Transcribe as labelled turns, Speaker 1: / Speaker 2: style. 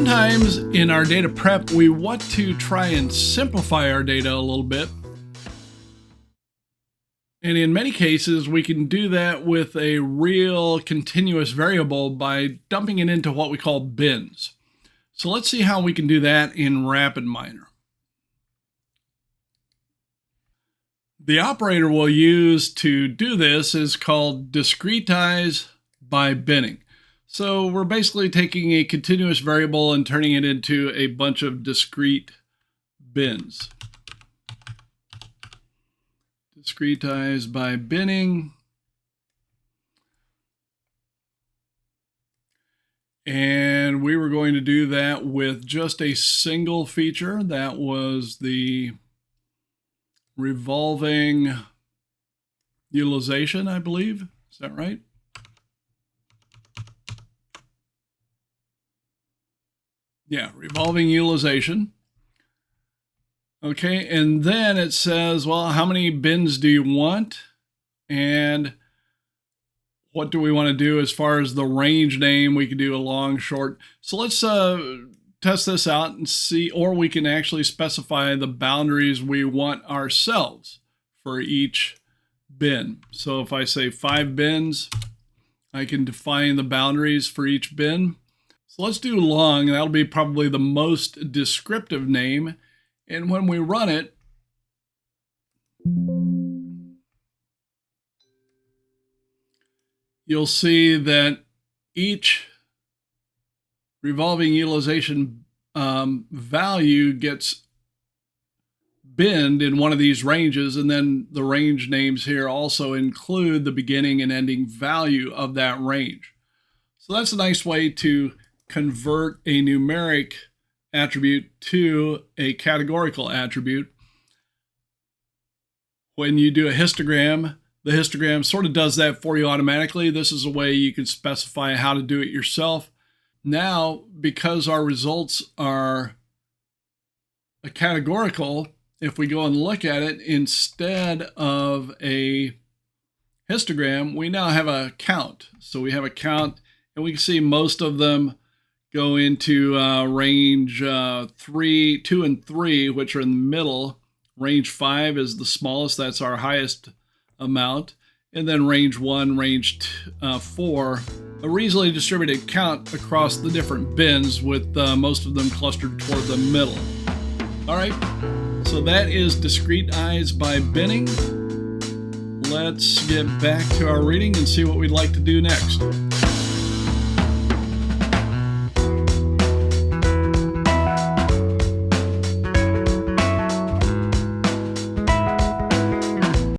Speaker 1: Sometimes in our data prep, we want to try and simplify our data a little bit. And in many cases, we can do that with a real continuous variable by dumping it into what we call bins. So let's see how we can do that in RapidMiner. The operator we'll use to do this is called Discretize by binning. So we're basically taking a continuous variable and turning it into a bunch of discrete bins. Discretize by binning. And we were going to do that with just a single feature. That was the revolving utilization, I believe. Is that right? Yeah, revolving utilization. Okay, and then it says, well, how many bins do you want? And what do we want to do as far as the range name? We could do a long, short. So let's test this out and see, or we can actually specify the boundaries we want ourselves for each bin. So if I say 5 bins, I can define the boundaries for each bin. So let's do long. That'll be probably the most descriptive name. And when we run it, you'll see that each revolving utilization value gets binned in one of these ranges, and then the range names here also include the beginning and ending value of that range. So that's a nice way to convert a numeric attribute to a categorical attribute. When you do a histogram, the histogram sort of does that for you automatically. This is a way you can specify how to do it yourself. Now, because our results are a categorical, if we go and look at it, instead of a histogram, we now have a count. So we have a count, and we can see most of them go into range 3, 2, and 3, which are in the middle. Range 5 is the smallest. That's our highest amount. And then range 1, range 4, a reasonably distributed count across the different bins, with most of them clustered toward the middle. All right, so that is Discretize by binning. Let's get back to our reading and see what we'd like to do next.